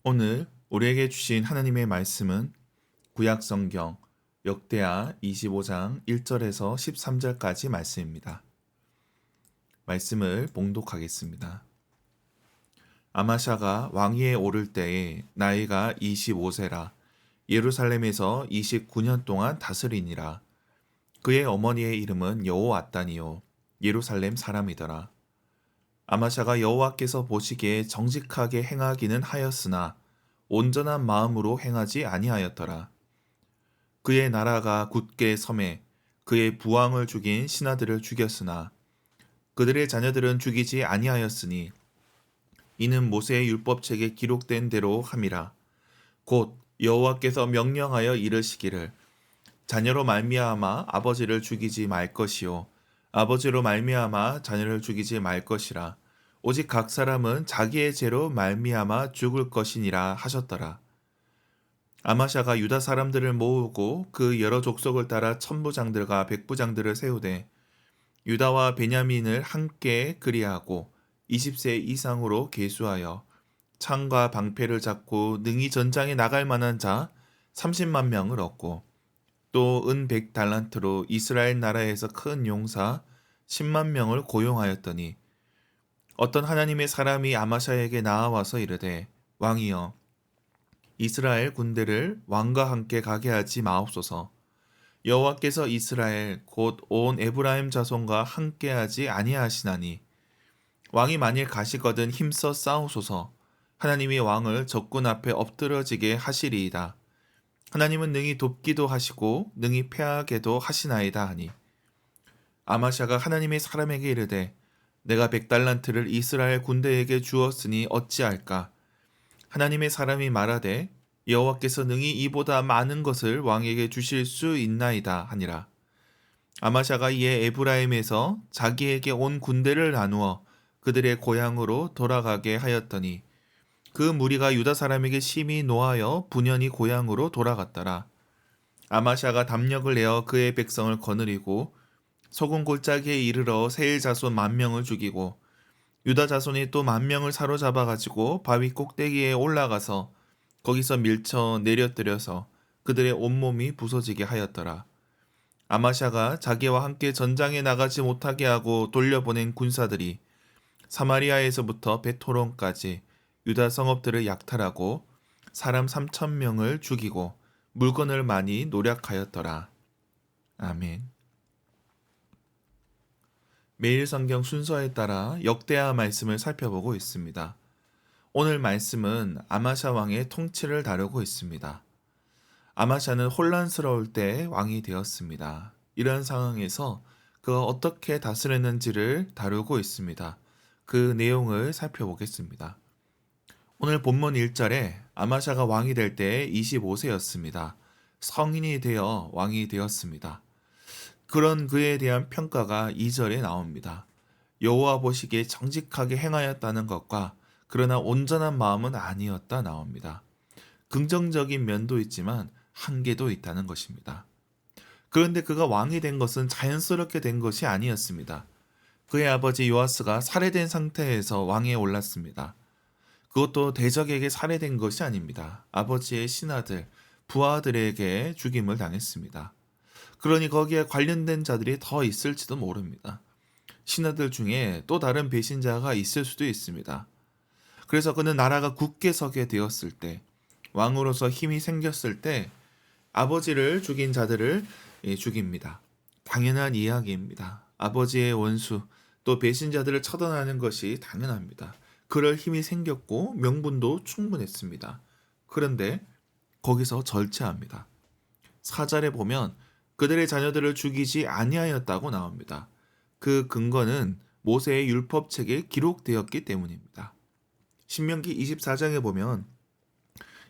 오늘 우리에게 주신 하나님의 말씀은 구약 성경 역대하 25장 1절에서 13절까지 말씀입니다. 말씀을 봉독하겠습니다. 아마샤가 왕위에 오를 때에 나이가 25세라 예루살렘에서 29년 동안 다스리니라. 그의 어머니의 이름은 여호앗단이요 예루살렘 사람이더라. 아마샤가 여호와께서 보시기에 정직하게 행하기는 하였으나 온전한 마음으로 행하지 아니하였더라. 그의 나라가 굳게 섬에 그의 부왕을 죽인 신하들을 죽였으나 그들의 자녀들은 죽이지 아니하였으니 이는 모세의 율법책에 기록된 대로 함이라. 곧 여호와께서 명령하여 이르시기를 자녀로 말미암아 아버지를 죽이지 말 것이요 아버지로 말미암아 자녀를 죽이지 말 것이라. 오직 각 사람은 자기의 죄로 말미암아 죽을 것이니라 하셨더라. 아마샤가 유다 사람들을 모으고 그 여러 족속을 따라 천부장들과 백부장들을 세우되 유다와 베냐민을 함께 그리하고 20세 이상으로 계수하여 창과 방패를 잡고 능히 전장에 나갈 만한 자 30만 명을 얻고 또 은 100달란트로 이스라엘 나라에서 큰 용사 10만 명을 고용하였더니 어떤 하나님의 사람이 아마샤에게 나아와서 이르되 왕이여 이스라엘 군대를 왕과 함께 가게 하지 마옵소서. 여호와께서 이스라엘 곧 온 에브라임 자손과 함께하지 아니하시나니 왕이 만일 가시거든 힘써 싸우소서. 하나님이 왕을 적군 앞에 엎드러지게 하시리이다. 하나님은 능히 돕기도 하시고 능히 패하게도 하시나이다 하니 아마샤가 하나님의 사람에게 이르되 내가 100달란트를 이스라엘 군대에게 주었으니 어찌할까? 하나님의 사람이 말하되 여호와께서 능히 이보다 많은 것을 왕에게 주실 수 있나이다 하니라. 아마샤가 이에 에브라임에서 자기에게 온 군대를 나누어 그들의 고향으로 돌아가게 하였더니 그 무리가 유다 사람에게 심히 노하여 분연히 고향으로 돌아갔더라. 아마샤가 담력을 내어 그의 백성을 거느리고 소금 골짜기에 이르러 세일 자손 10,000명을 죽이고 유다 자손이 또 10,000명을 사로잡아 가지고 바위 꼭대기에 올라가서 거기서 밀쳐 내려뜨려서 그들의 온몸이 부서지게 하였더라. 아마샤가 자기와 함께 전장에 나가지 못하게 하고 돌려보낸 군사들이 사마리아에서부터 베토론까지 유다 성읍들을 약탈하고 사람 3,000명을 죽이고 물건을 많이 노략하였더라. 아멘. 매일 성경 순서에 따라 역대하 말씀을 살펴보고 있습니다. 오늘 말씀은 아마샤 왕의 통치를 다루고 있습니다. 아마샤는 혼란스러울 때 왕이 되었습니다. 이런 상황에서 그가 어떻게 다스렸는지를 다루고 있습니다. 그 내용을 살펴보겠습니다. 오늘 본문 1절에 아마샤가 왕이 될 때 25세였습니다. 성인이 되어 왕이 되었습니다. 그런 그에 대한 평가가 2절에 나옵니다. 여호와 보시기에 정직하게 행하였다는 것과 그러나 온전한 마음은 아니었다 나옵니다. 긍정적인 면도 있지만 한계도 있다는 것입니다. 그런데 그가 왕이 된 것은 자연스럽게 된 것이 아니었습니다. 그의 아버지 요아스가 살해된 상태에서 왕에 올랐습니다. 그것도 대적에게 살해된 것이 아닙니다. 아버지의 신하들, 부하들에게 죽임을 당했습니다. 그러니 거기에 관련된 자들이 더 있을지도 모릅니다. 신하들 중에 또 다른 배신자가 있을 수도 있습니다. 그래서 그는 나라가 굳게 서게 되었을 때, 왕으로서 힘이 생겼을 때 아버지를 죽인 자들을 죽입니다. 당연한 이야기입니다. 아버지의 원수, 또 배신자들을 처단하는 것이 당연합니다. 그럴 힘이 생겼고 명분도 충분했습니다. 그런데 거기서 절제합니다. 4절에 보면 그들의 자녀들을 죽이지 아니하였다고 나옵니다. 그 근거는 모세의 율법책에 기록되었기 때문입니다. 신명기 24장에 보면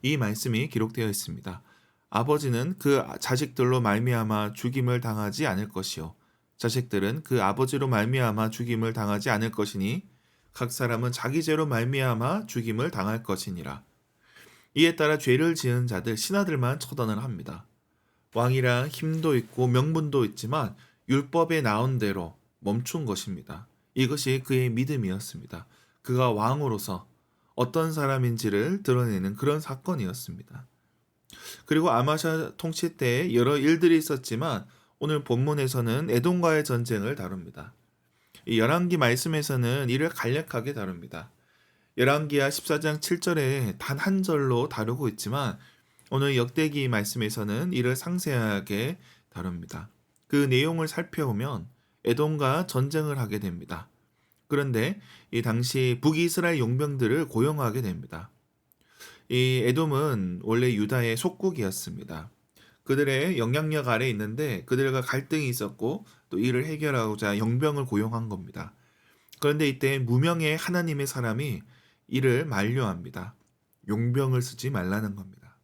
이 말씀이 기록되어 있습니다. 아버지는 그 자식들로 말미암아 죽임을 당하지 않을 것이요 자식들은 그 아버지로 말미암아 죽임을 당하지 않을 것이니 각 사람은 자기 죄로 말미암아 죽임을 당할 것이니라. 이에 따라 죄를 지은 자들 신하들만 처단을 합니다. 왕이라 힘도 있고 명분도 있지만 율법에 나온 대로 멈춘 것입니다. 이것이 그의 믿음이었습니다. 그가 왕으로서 어떤 사람인지를 드러내는 그런 사건이었습니다. 그리고 아마샤 통치 때 여러 일들이 있었지만 오늘 본문에서는 에돔과의 전쟁을 다룹니다. 이 열왕기 말씀에서는 이를 간략하게 다룹니다. 열왕기하 14장 7절에 단 한 절로 다루고 있지만 오늘 역대기 말씀에서는 이를 상세하게 다룹니다. 그 내용을 살펴보면 에돔과 전쟁을 하게 됩니다. 그런데 이 당시 북이스라엘 용병들을 고용하게 됩니다. 이 에돔은 원래 유다의 속국이었습니다. 그들의 영향력 아래 있는데 그들과 갈등이 있었고 또 이를 해결하고자 용병을 고용한 겁니다. 그런데 이때 무명의 하나님의 사람이 이를 만류합니다. 용병을 쓰지 말라는 겁니다.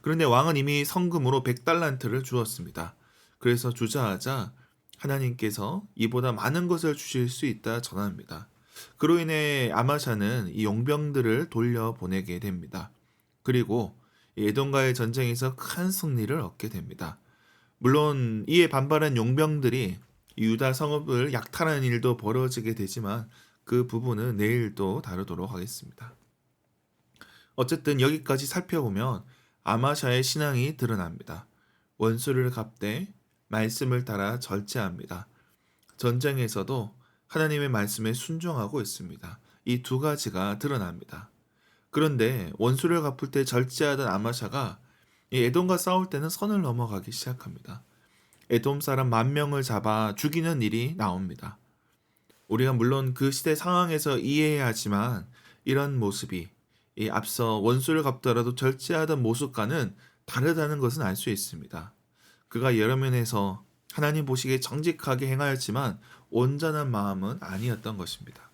그런데 왕은 이미 성금으로 100달란트를 주었습니다. 그래서 주저하자 하나님께서 이보다 많은 것을 주실 수 있다 전합니다. 그로 인해 아마샤는 이 용병들을 돌려보내게 됩니다. 그리고 에돔과의 전쟁에서 큰 승리를 얻게 됩니다. 물론 이에 반발한 용병들이 유다 성읍을 약탈하는 일도 벌어지게 되지만 그 부분은 내일 또 다루도록 하겠습니다. 어쨌든 여기까지 살펴보면 아마샤의 신앙이 드러납니다. 원수를 갚되 말씀을 따라 절제합니다. 전쟁에서도 하나님의 말씀에 순종하고 있습니다. 이 두 가지가 드러납니다. 그런데 원수를 갚을 때 절제하던 아마샤가 이 에돔과 싸울 때는 선을 넘어가기 시작합니다. 에돔 사람 10,000명을 잡아 죽이는 일이 나옵니다. 우리가 물론 그 시대 상황에서 이해해야 하지만 이런 모습이 이 앞서 원수를 갚더라도 절제하던 모습과는 다르다는 것은 알 수 있습니다. 그가 여러 면에서 하나님 보시기에 정직하게 행하였지만 온전한 마음은 아니었던 것입니다.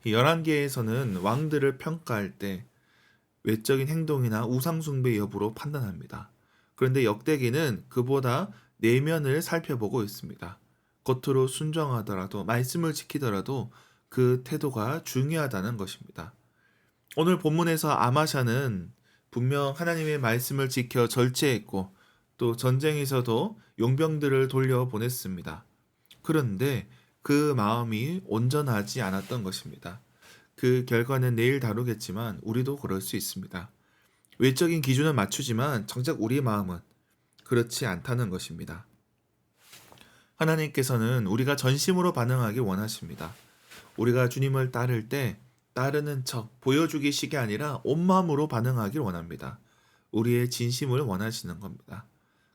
이 열왕기에서는 왕들을 평가할 때 외적인 행동이나 우상숭배 여부로 판단합니다. 그런데 역대기는 그보다 내면을 살펴보고 있습니다. 겉으로 순종하더라도 말씀을 지키더라도 그 태도가 중요하다는 것입니다. 오늘 본문에서 아마샤는 분명 하나님의 말씀을 지켜 절제했고 또 전쟁에서도 용병들을 돌려보냈습니다. 그런데 그 마음이 온전하지 않았던 것입니다. 그 결과는 내일 다루겠지만 우리도 그럴 수 있습니다. 외적인 기준은 맞추지만 정작 우리 마음은 그렇지 않다는 것입니다. 하나님께서는 우리가 전심으로 반응하기 원하십니다. 우리가 주님을 따를 때 따르는 척 보여주기식이 아니라 온 마음으로 반응하길 원합니다. 우리의 진심을 원하시는 겁니다.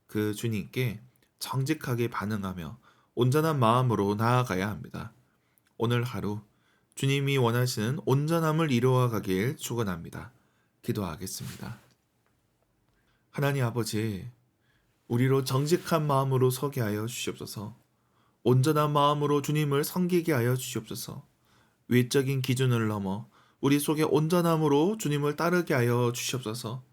그 주님께 정직하게 반응하며 온전한 마음으로 나아가야 합니다. 오늘 하루 주님이 원하시는 온전함을 이루어 가길 축원합니다. 기도하겠습니다. 하나님 아버지, 우리로 정직한 마음으로 서게 하여 주시옵소서. 온전한 마음으로 주님을 섬기게 하여 주시옵소서. 외적인 기준을 넘어 우리 속에 온전함으로 주님을 따르게 하여 주시옵소서.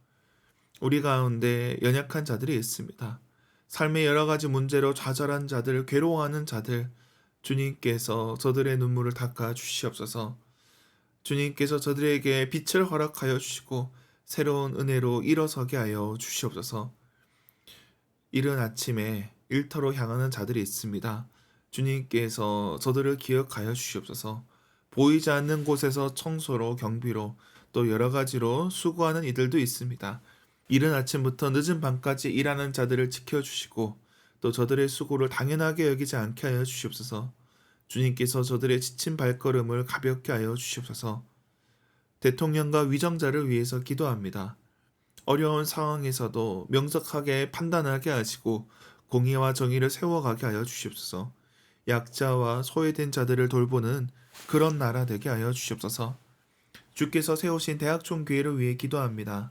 우리 가운데 연약한 자들이 있습니다. 삶의 여러 가지 문제로 좌절한 자들, 괴로워하는 자들, 주님께서 저들의 눈물을 닦아 주시옵소서. 주님께서 저들에게 빛을 허락하여 주시고 새로운 은혜로 일어서게 하여 주시옵소서. 이른 아침에 일터로 향하는 자들이 있습니다. 주님께서 저들을 기억하여 주시옵소서. 보이지 않는 곳에서 청소로 경비로 또 여러 가지로 수고하는 이들도 있습니다. 이른 아침부터 늦은 밤까지 일하는 자들을 지켜주시고 또 저들의 수고를 당연하게 여기지 않게 하여 주시옵소서. 주님께서 저들의 지친 발걸음을 가볍게 하여 주시옵소서. 대통령과 위정자를 위해서 기도합니다. 어려운 상황에서도 명석하게 판단하게 하시고 공의와 정의를 세워가게 하여 주시옵소서. 약자와 소외된 자들을 돌보는 그런 나라 되게 하여 주시옵소서. 주께서 세우신 대학총교회를 위해 기도합니다.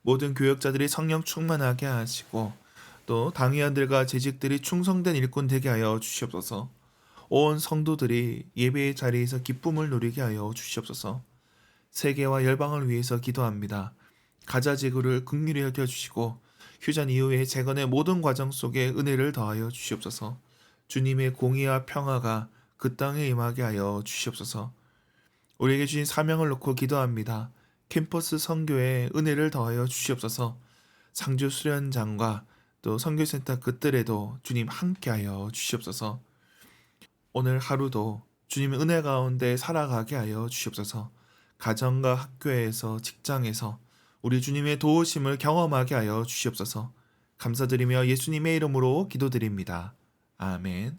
모든 교역자들이 성령 충만하게 하시고 또 당의원들과 재직들이 충성된 일꾼 되게 하여 주시옵소서. 온 성도들이 예배의 자리에서 기쁨을 누리게 하여 주시옵소서. 세계와 열방을 위해서 기도합니다. 가자 지구를 긍휼히 여겨주시고 휴전 이후의 재건의 모든 과정 속에 은혜를 더하여 주시옵소서. 주님의 공의와 평화가 그 땅에 임하게 하여 주시옵소서. 우리에게 주신 사명을 놓고 기도합니다. 캠퍼스 선교에 은혜를 더하여 주시옵소서. 상주 수련장과 또 선교센터 끝들에도 주님 함께하여 주시옵소서. 오늘 하루도 주님의 은혜 가운데 살아가게 하여 주시옵소서. 가정과 학교에서, 직장에서 우리 주님의 도우심을 경험하게 하여 주시옵소서. 감사드리며 예수님의 이름으로 기도드립니다. 아멘.